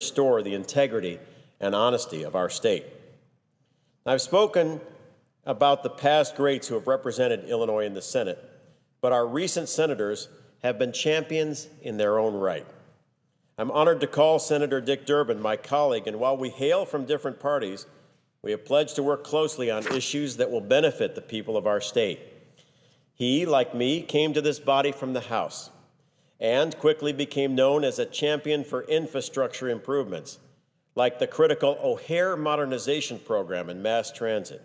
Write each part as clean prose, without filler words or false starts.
restore the integrity and honesty of our state. I've spoken about the past greats who have represented Illinois in the Senate, but our recent senators have been champions in their own right. I'm honored to call Senator Dick Durbin my colleague, and while we hail from different parties, we have pledged to work closely on issues that will benefit the people of our state. He, like me, came to this body from the House and quickly became known as a champion for infrastructure improvements, like the critical O'Hare modernization program in mass transit.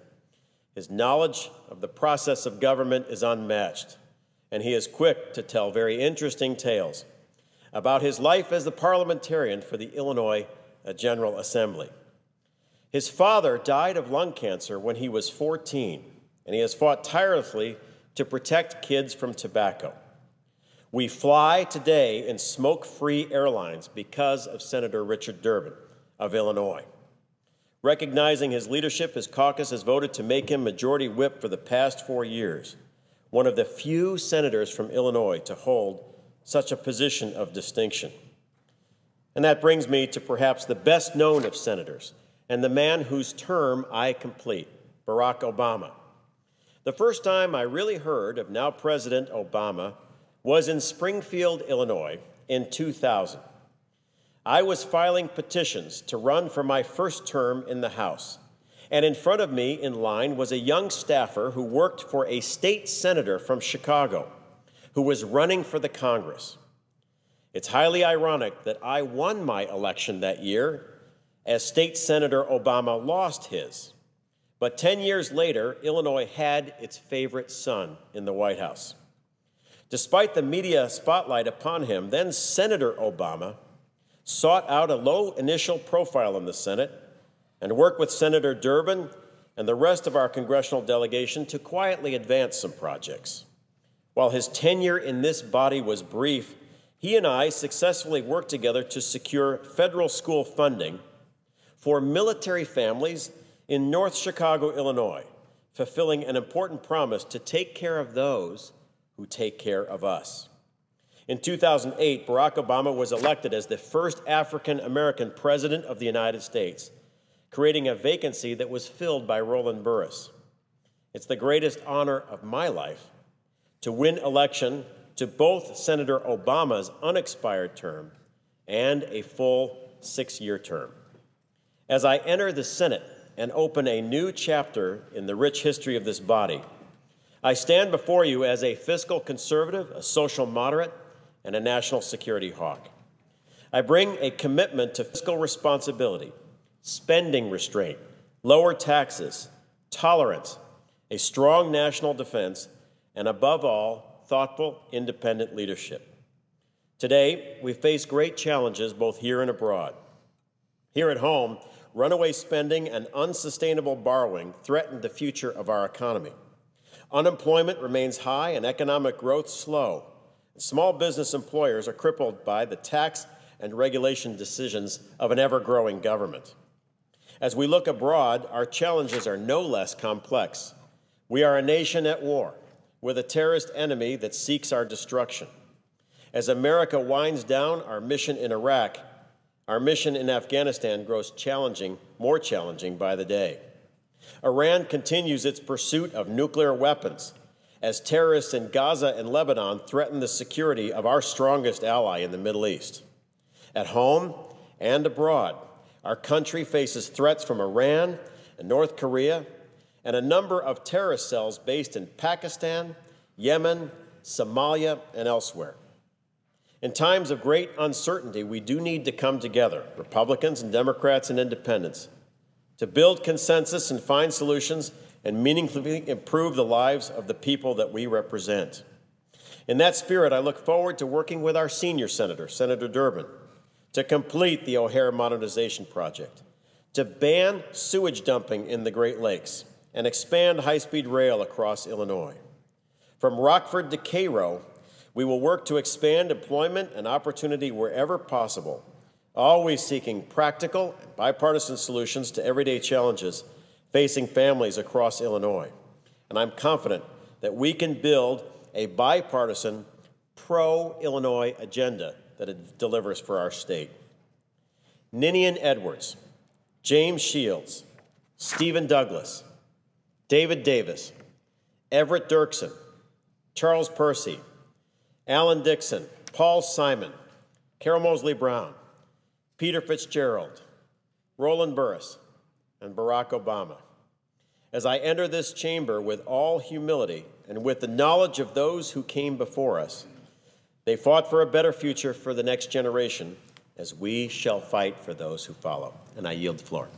His knowledge of the process of government is unmatched, and he is quick to tell very interesting tales about his life as the parliamentarian for the Illinois General Assembly. His father died of lung cancer when he was 14, and he has fought tirelessly to protect kids from tobacco. We fly today in smoke-free airlines because of Senator Richard Durbin of Illinois. Recognizing his leadership, his caucus has voted to make him Majority Whip for the past 4 years, one of the few senators from Illinois to hold such a position of distinction. And that brings me to perhaps the best known of senators and the man whose term I complete, Barack Obama. The first time I really heard of now President Obama was in Springfield, Illinois in 2000. I was filing petitions to run for my first term in the House, and in front of me in line was a young staffer who worked for a state senator from Chicago who was running for the Congress. It's highly ironic that I won my election that year as State Senator Obama lost his. But 10 years later, Illinois had its favorite son in the White House. Despite the media spotlight upon him, then Senator Obama sought out a low initial profile in the Senate and worked with Senator Durbin and the rest of our congressional delegation to quietly advance some projects. While his tenure in this body was brief, he and I successfully worked together to secure federal school funding for military families in North Chicago, Illinois, fulfilling an important promise to take care of those who take care of us. In 2008, Barack Obama was elected as the first African-American president of the United States, creating a vacancy that was filled by Roland Burris. It's the greatest honor of my life to win election to both Senator Obama's unexpired term and a full 6-year term. As I enter the Senate and open a new chapter in the rich history of this body, I stand before you as a fiscal conservative, a social moderate, and a national security hawk. I bring a commitment to fiscal responsibility, spending restraint, lower taxes, tolerance, a strong national defense, and above all, thoughtful, independent leadership. Today, we face great challenges both here and abroad. Here at home, runaway spending and unsustainable borrowing threaten the future of our economy. Unemployment remains high and economic growth slow. Small business employers are crippled by the tax and regulation decisions of an ever-growing government. As we look abroad, our challenges are no less complex. We are a nation at war with a terrorist enemy that seeks our destruction. As America winds down our mission in Iraq, our mission in Afghanistan grows more challenging by the day. Iran continues its pursuit of nuclear weapons as terrorists in Gaza and Lebanon threaten the security of our strongest ally in the Middle East. At home and abroad, our country faces threats from Iran and North Korea and a number of terrorist cells based in Pakistan, Yemen, Somalia, and elsewhere. In times of great uncertainty, we do need to come together, Republicans and Democrats and independents, to build consensus and find solutions and meaningfully improve the lives of the people that we represent. In that spirit, I look forward to working with our senior senator, Senator Durbin, to complete the O'Hare modernization project, to ban sewage dumping in the Great Lakes, and expand high-speed rail across Illinois. From Rockford to Cairo, we will work to expand employment and opportunity wherever possible, always seeking practical and bipartisan solutions to everyday challenges facing families across Illinois. And I'm confident that we can build a bipartisan, pro-Illinois agenda that it delivers for our state. Ninian Edwards, James Shields, Stephen Douglas, David Davis, Everett Dirksen, Charles Percy, Alan Dixon, Paul Simon, Carol Mosley Brown, Peter Fitzgerald, Roland Burris, and Barack Obama. As I enter this chamber with all humility and with the knowledge of those who came before us, they fought for a better future for the next generation, as we shall fight for those who follow. And I yield the floor.